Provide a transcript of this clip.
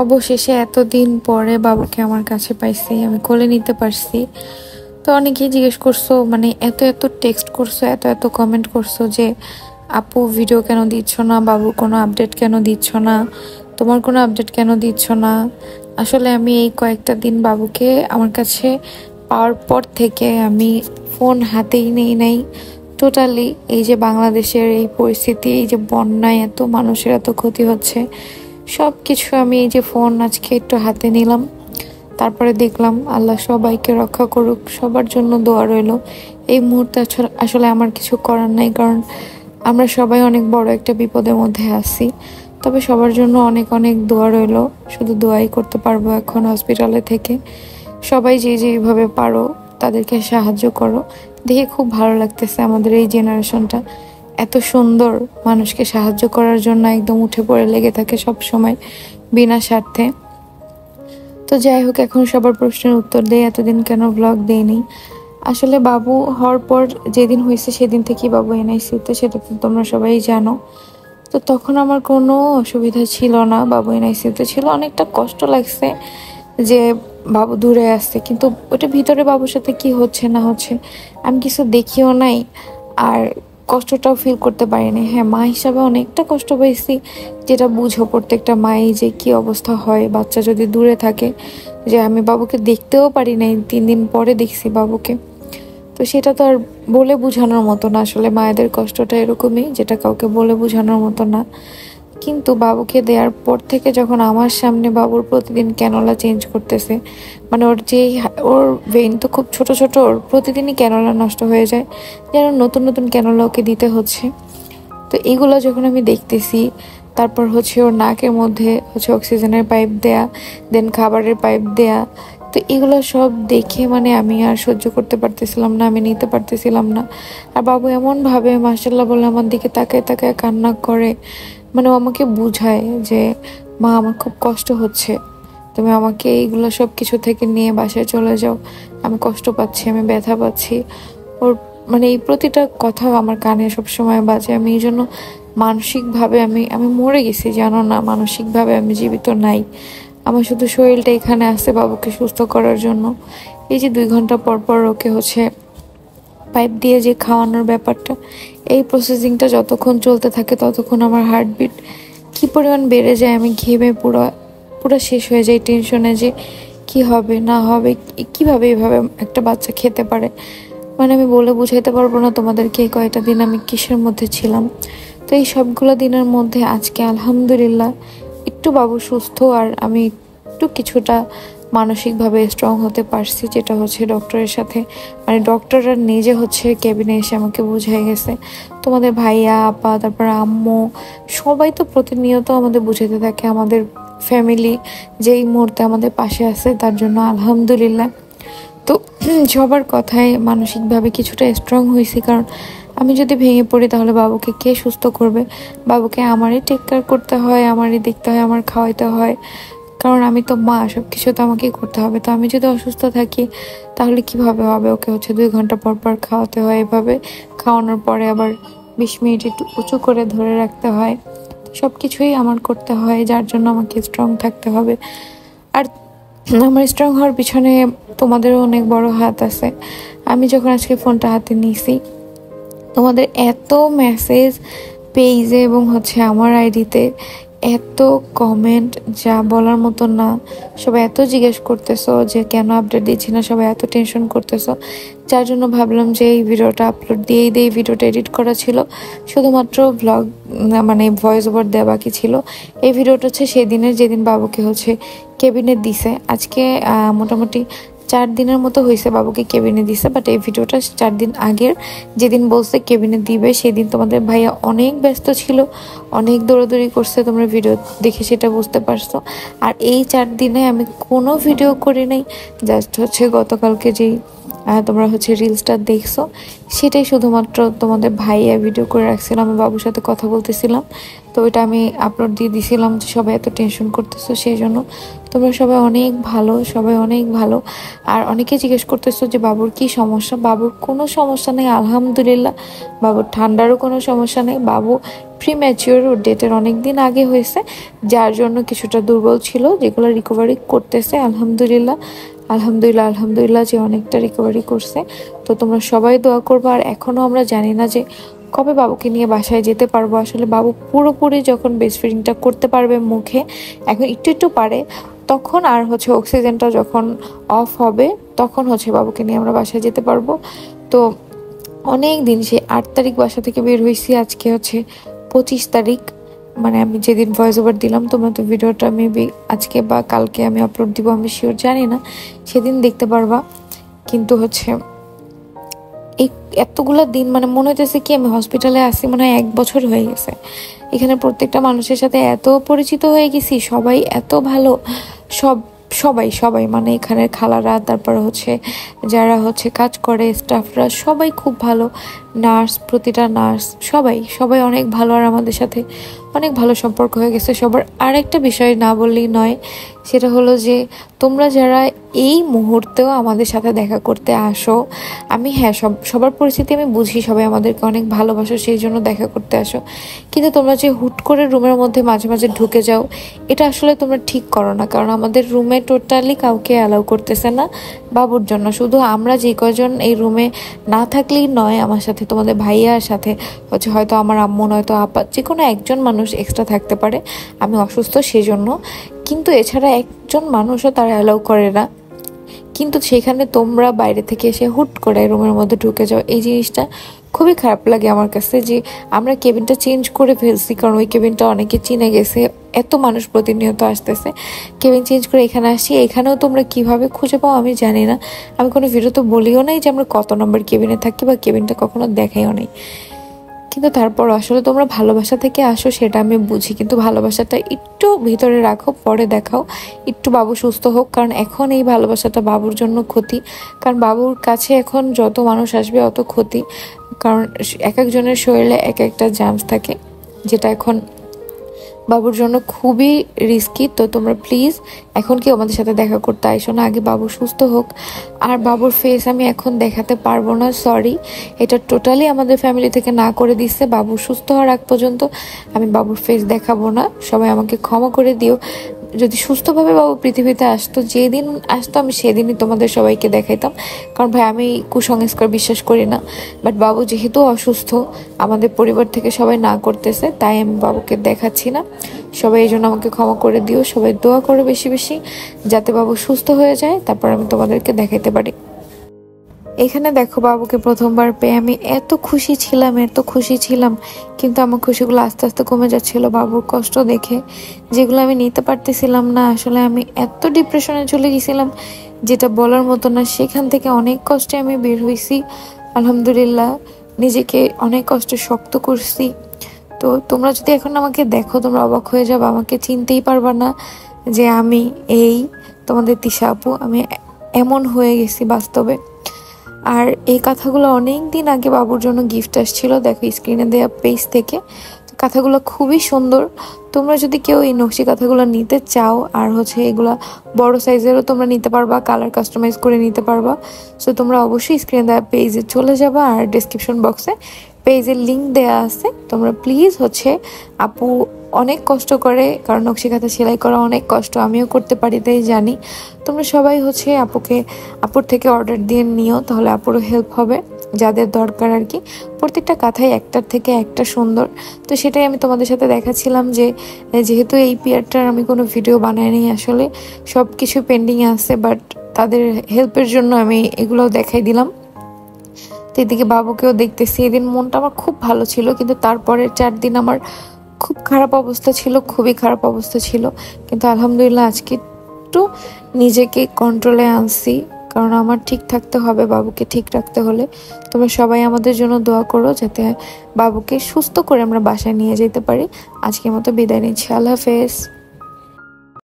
অবশেষে এতদিন পরে বাবুকে আমার কাছে পাইছি, আমি কোলে নিতে পারছি। তো অনেকেই জিজ্ঞেস করছো, মানে এত এত টেক্সট করছো, এত এত কমেন্ট করছো যে আপু ভিডিও কেন দিচ্ছ না, বাবুর কোনো আপডেট কেন দিচ্ছ না, তোমার কোনো আপডেট কেন দিচ্ছ না। আসলে আমি এই কয়েকটা দিন বাবুকে আমার কাছে পাওয়ার পর থেকে আমি ফোন হাতেই নেই নাই টোটালি। এই যে বাংলাদেশের এই পরিস্থিতি, এই যে বন্যায় এত মানুষের এত ক্ষতি হচ্ছে, সব কিছু আমি এই যে ফোন আজকে একটু হাতে নিলাম, তারপরে দেখলাম আল্লাহ সবাইকে রক্ষা করুক, সবার জন্য দোয়া রইলো। এই মুহূর্তে আসলে আমার কিছু করার নাই, কারণ আমরা সবাই অনেক বড় একটা বিপদের মধ্যে আছি। তবে সবার জন্য অনেক অনেক দোয়া রইলো, শুধু দোয়াই করতে পারবো এখন হসপিটালে থেকে। সবাই যে যেভাবে পারো তাদেরকে সাহায্য করো। দেখে খুব ভালো লাগতেছে আমাদের এই জেনারেশনটা এত সুন্দর, মানুষকে সাহায্য করার জন্য একদম উঠে পড়ে লেগে থাকে সব সময় বিনা স্বার্থে। তো যাই হোক, এখন সবার প্রশ্নের উত্তর দেই, এতদিন কেন ব্লগ দেইনি। আসলে বাবু হওয়ার পর যেদিন হয়েছে সেদিন থেকেই বাবু এনআইসিউতে, সেটা তো তোমরা সবাই জানো। তো তখন আমার কোনো অসুবিধা ছিল না, বাবু এনআইসিউতে ছিল, অনেকটা কষ্ট লাগছে যে বাবু দূরে আসছে, কিন্তু ওটা ভিতরে বাবুর সাথে কি হচ্ছে না হচ্ছে আমি কিছু দেখিও নাই, আর কষ্টটাও ফিল করতে পারিনি। হ্যাঁ, মা হিসাবে অনেকটা কষ্ট পেয়েছি, যেটা বুঝো প্রত্যেকটা মাই যে কি অবস্থা হয় বাচ্চা যদি দূরে থাকে। যে আমি বাবুকে দেখতেও পারি নাই, 3 দিন পরে দেখছি বাবুকে। তো সেটা তো আর বলে বোঝানোর মতো না, আসলে মায়েদের কষ্টটা এরকমই, যেটা কাউকে বলে বোঝানোর মতো না। কিন্তু বাবুকে দেওয়ার পর থেকে যখন আমার সামনে বাবুর প্রতিদিন ক্যানোলা চেঞ্জ করতেছে, মানে ওর ভেইন তো খুব ছোট ছোট, ওর প্রতিদিনই ক্যানোলা নষ্ট হয়ে যায়, যেন নতুন নতুন ক্যানোলা ওকে দিতে হচ্ছে। তো এগুলো যখন আমি দেখতেছি, তারপর হচ্ছে ওর নাকের মধ্যে হচ্ছে অক্সিজেনের পাইপ দেয়া, দেন খাবারের পাইপ দেয়া। তো এগুলো সব দেখে মানে আমি আর সহ্য করতে পারতেছিলাম না, আমি নিতে পারতেছিলাম না। আর বাবু এমনভাবে মাশাল্লাহ বলে আমার দিকে তাকায় তাকায় কান্না করে, মানে ও আমাকে বুঝায় যে মা আমার খুব কষ্ট হচ্ছে, তুমি আমাকে এইগুলো সব কিছু থেকে নিয়ে বাসায় চলে যাও, আমি কষ্ট পাচ্ছি, আমি ব্যথা পাচ্ছি। ওর মানে এই প্রতিটা কথা আমার কানে সবসময় বাজে। আমি এই জন্য মানসিকভাবে আমি আমি মরে গেছি, জানো না, মানসিকভাবে আমি জীবিত নাই। আমার শুধু শরীরটা এখানে আছে বাবুকে সুস্থ করার জন্য। এই যে 2 ঘন্টা পর পর ওকে হচ্ছে পাইপ দিয়ে যে খাওয়ানোর ব্যাপারটা, এই প্রসেসিংটা যতক্ষণ চলতে থাকে ততক্ষণ আমার হার্টবিট কি পরিমাণ বেড়ে যায়, আমি ঘেমে পুরো পুরো শেষ হয়ে যাই টেনশনে যে কি হবে না হবে, কিভাবে এভাবে একটা বাচ্চা খেতে পারে। মানে আমি বলে বুঝাইতে পারবো না তোমাদেরকে এই কয়টা দিন আমি কিসের মধ্যে ছিলাম। তো এই সবগুলো দিনের মধ্যে আজকে আলহামদুলিল্লাহ একটু বাবু সুস্থ, আর আমি একটু কিছুটা মানসিকভাবে স্ট্রং হতে পারছি, যেটা হচ্ছে ডক্টরের সাথে, মানে ডক্টররা নিজে হচ্ছে কেবিনে এসে আমাকে বুঝাই গেছে। তোমাদের ভাইয়া আপা তারপর আম্মু সবাই তো প্রতিনিয়ত আমাদের বুঝাতে থাকে, আমাদের ফ্যামিলি যেই মুহূর্তে আমাদের পাশে আছে তার জন্য আলহামদুলিল্লাহ। তো সবার কথায় মানসিকভাবে কিছুটা স্ট্রং হয়েছি, কারণ আমি যদি ভেঙে পড়ি তাহলে বাবুকে কে সুস্থ করবে। বাবুকে আমারই টেক কেয়ার করতে হয়, আমারই দেখতে হয়, আমার খাওয়াইতে হয়, কারণ আমি তো মা, সব কিছু তো আমাকেই করতে হবে। তো আমি যদি অসুস্থ থাকি তাহলে কিভাবে হবে, ওকে হচ্ছে 2 ঘন্টা পর পর খাওয়াতে হয়, এভাবে খাওয়ানোর পরে আবার 20 মিনিট একটু উঁচু করে ধরে রাখতে হয়, সব কিছুই আমার করতে হয়, যার জন্য আমাকে স্ট্রং থাকতে হবে। আর আমার স্ট্রং হওয়ার পিছনে তোমাদেরও অনেক বড় হাত আছে। আমি যখন আজকে ফোনটা হাতে নিয়েছি, তোমাদের এত মেসেজ পেজে এবং হচ্ছে আমার আইডিতে এত কমেন্ট, যা বলার মতো না। সবাই এত জিজ্ঞেস করতেছো যে কেন আপডেট দিচ্ছি না, সবাই এত টেনশন করতেছো, যার জন্য ভাবলাম যে এই ভিডিওটা আপলোড দিয়েই দিই। ভিডিওটা এডিট করা ছিল, শুধুমাত্র ব্লগ মানে ভয়েস ওভার দেওয়া বাকি ছিল। এই ভিডিওটা হচ্ছে সেদিনের, যেদিন বাবুকে হচ্ছে কেবিনে দিছে। আজকে মোটামুটি 4 দিনের মতো হয়েছে বাবুকে কেবিনে দিছে, বাট এই ভিডিওটা 4 দিন আগের, যেদিন বলছে কেবিনে দিবে সেদিন তোমাদের ভাইয়া অনেক ব্যস্ত ছিল, অনেক দৌড়াদৌড়ি করছে, তোমরা ভিডিও দেখে সেটা বুঝতে পারছো। আর এই 4 দিনে আমি কোনো ভিডিও করি নাই, জাস্ট হচ্ছে গতকালকে যেই তোমরা হচ্ছে রিলসটা দেখছো সেটাই শুধুমাত্র তোমাদের ভাইয়া ভিডিও করে রাখছিলাম, আমি বাবুর সাথে কথা বলতেছিলাম, তো ওইটা আমি আপলোড দিয়ে দিছিলাম যে সবাই এত টেনশন করতেছো সেই জন্য। তোমরা সবাই অনেক ভালো, সবাই অনেক ভালো। আর অনেকে জিজ্ঞেস করতেছো যে বাবুর কি সমস্যা। বাবুর কোনো সমস্যা নেই আলহামদুলিল্লাহ। বাবুর ঠান্ডারও কোনো সমস্যা নেই। বাবু প্রিম্যাচিওর, ওর ডেটের অনেক দিন আগে হয়েছে, যার জন্য কিছুটা দুর্বল ছিল, যেগুলো রিকভারি করতেছে আলহামদুলিল্লাহ। আলহামদুলিল্লাহ আলহামদুলিল্লাহ যে অনেকটা রিকভারি করছে। তো তোমরা সবাই দোয়া করবো। আর এখনও আমরা জানি না যে কবে বাবুকে নিয়ে বাসায় যেতে পারবো। আসলে বাবু পুরোপুরি যখন ব্রেস্ট ফিডিংটা করতে পারবে মুখে, এখন একটু একটু পারে, তখন আর অক্সিজেনটা যখন অফ হবে তখন বাবুকে নিয়ে আমরা বাসায় যেতে পারবো। তো অনেক দিন, সেই 8 তারিখ বাসা থেকে বের হয়েছি, আজকে 25 তারিখ, মানে আমি যেদিন ভয়েস ওভার দিলাম, তোমরা তো ভিডিওটা মেবি আজকে বা কালকে আমি আপলোড দিব, আমি শিওর জানি না, সেদিন দেখতে পারবা। কিন্তু এই এতগুলা দিন মানে মনে হইতেছে কি আমি হসপিটালে আসি মনে হয় 1 বছর হয়ে গেছে। এখানে প্রত্যেকটা মানুষের সাথে এত পরিচিত হয়ে গেছি, সবাই এত ভালো, সব সবাই সবাই মানে এখানের খালারা, তারপরে যারা কাজ করে স্টাফরা, সবাই খুব ভালো। নার্স, প্রতিটা নার্স, সবাই সবাই অনেক ভালো। আর আমাদের সাথে অনেক ভালো সম্পর্ক হয়ে গেছে সবার। আর একটা বিষয় না বললেই নয়, সেটা হলো যে তোমরা যারা এই মুহূর্তেও আমাদের সাথে দেখা করতে আসো, আমি সবার পরিস্থিতি আমি বুঝি, সবাই আমাদেরকে অনেক ভালোবাসো, সেই জন্য দেখা করতে আসো। কিন্তু তোমরা যে হুট করে রুমের মধ্যে মাঝে মাঝে ঢুকে যাও, এটা আসলে তোমরা ঠিক করো না। কারণ আমাদের রুমে টোটালি কাউকে অ্যালাউ করতেছে না বাবুর জন্য। শুধু আমরা যে কজন এই রুমে না থাকলেই নয়, আমার সাথে তোমাদের ভাইয়ার সাথে হয়তো আমার আম্মু নয়তো আপা, যে কোনো একজন মানুষ এক্সট্রা থাকতে পারে। আমি অসুস্থ সেই জন্য, কিন্তু এছাড়া একজন মানুষও তারা অ্যালাউ করে না। কিন্তু সেখানে তোমরা বাইরে থেকে এসে হুট করে রুমের মধ্যে ঢুকে যাও, এই জিনিসটা খুবই খারাপ লাগে আমার কাছে। যে আমরা কেবিনটা চেঞ্জ করে ফেলছি, কারণ ওই কেবিনটা অনেকে চিনে গেছে, এত মানুষ প্রতিনিয়ত আসতেছে, কেবিন চেঞ্জ করে এখানে আসি। এখানেও তোমরা কিভাবে খুঁজে পাও আমি জানি না। আমি কোনো ভিডিও তো বলিও নাই যে আমরা কত নম্বর কেবিনে থাকি, বা কেবিনটা কখনো দেখাইও নাই। কিন্তু তারপর আসলে তোমরা ভালোবাসা থেকে আসো, সেটা আমি বুঝি, কিন্তু ভালোবাসাটা একটু ভিতরে রাখো, পরে দেখাও। একটু বাবু সুস্থ হোক, কারণ এখন এই ভালোবাসাটা বাবুর জন্য ক্ষতি। কারণ বাবুর কাছে এখন যত মানুষ আসবে অত ক্ষতি, কারণ এক একজনের শরীরে এক একটা জার্মস থাকে, যেটা এখন বাবুর জন্য খুবই রিস্কি। তো তোমরা প্লিজ এখন কি আমাদের সাথে দেখা করতে আইসো না, আগে বাবু সুস্থ হোক। আর বাবুর ফেস আমি এখন দেখাতে পারবো না, সরি, এটা টোটালি আমাদের ফ্যামিলি থেকে না করে দিচ্ছে। বাবু সুস্থ হওয়ার আগ পর্যন্ত আমি বাবুর ফেস দেখাবো না, সবাই আমাকে ক্ষমা করে দিও। যদি সুস্থভাবে বাবু পৃথিবীতে আসতো, যেদিন আসতো আমি সেদিনই তোমাদের সবাইকে দেখাইতাম, কারণ ভাই আমি কুসংস্কার বিশ্বাস করি না। বাট বাবু যেহেতু অসুস্থ, আমাদের পরিবার থেকে সবাই না করতেছে, তাই আমি বাবুকে দেখাচ্ছি না। সবাই এই জন্য আমাকে ক্ষমা করে দিও। সবাই দোয়া করো বেশি বেশি, যাতে বাবু সুস্থ হয়ে যায়, তারপর আমি তোমাদেরকে দেখাইতে পারি। এখানে দেখো, বাবুকে প্রথমবার পেয়ে আমি এত খুশি ছিলাম, কিন্তু আমার খুশিগুলো আস্তে আস্তে কমে যাচ্ছিল বাবুর কষ্ট দেখে, যেগুলো আমি নিতে পারতেছিলাম না। আসলে আমি এত ডিপ্রেশনে চলে গেছিলাম, যেটা বলার মতো না। সেখান থেকে অনেক কষ্টে আমি বের হয়েছি আলহামদুলিল্লাহ, নিজেকে অনেক কষ্টে শক্ত করছি। তো তোমরা যদি এখন আমাকে দেখো, তোমরা অবাক হয়ে যাবে, আমাকে চিনতেই পারবা না যে আমি তোমাদের তিশা আপু, আমি এমন হয়ে গেছি বাস্তবে। আর এই কথাগুলো অনেক দিন আগে বাবুর জন্য গিফট আসছিল, দেখো স্ক্রিনে দেওয়া পেজ থেকে। কাঁথাগুলো খুবই সুন্দর। তোমরা যদি কেউ এই নকশি কাঁথাগুলো নিতে চাও, আর এগুলা বড় সাইজেরও তোমরা নিতে পারবা, কালার কাস্টমাইজ করে নিতে পারবা। সো তোমরা অবশ্যই স্ক্রিনে দেওয়া পেজে চলে যাবা, আর ডিসক্রিপশন বক্সে পেজের লিঙ্ক দেওয়া আছে। তোমরা প্লিজ আপু অনেক কষ্ট করে, কারণ নকশি কাঁথা সেলাই করা অনেক কষ্ট, আমিও করতে পারি তাই জানি। তোমরা সবাই আপুর থেকে অর্ডার দিয়ে নিও, তাহলে আপুরও হেল্প হবে, যাদের দরকার আর কি। প্রত্যেকটা কাঁথাই একটার থেকে একটা সুন্দর। তো সেটাই আমি তোমাদের সাথে দেখাচ্ছিলাম, যে যেহেতু এই পিয়ারটার আমি কোনো ভিডিও বানাইনি, আসলে সব কিছু পেন্ডিংয়ে আছে, বাট তাদের হেল্পের জন্য আমি এগুলোও দেখাই দিলাম। তো এদিকে বাবুকেও দেখতেছি। এদিন মনটা আমার খুব ভালো ছিল, কিন্তু তারপরের 4 দিন আমার খুব খারাপ অবস্থা ছিল, খুবই খারাপ অবস্থা ছিল। কিন্তু আলহামদুলিল্লাহ আজকে একটু নিজেকে কন্ট্রোলে আনছি, কারণ আমার ঠিক থাকতে হবে, বাবুকে ঠিক রাখতে হলে। তোমরা সবাই আমাদের জন্য দোয়া করো, যাতে বাবুকে সুস্থ করে আমরা বাসায় নিয়ে যেতে পারি। আজকের মতো বিদায় নিচ্ছি, আল্লাহ হাফেজ।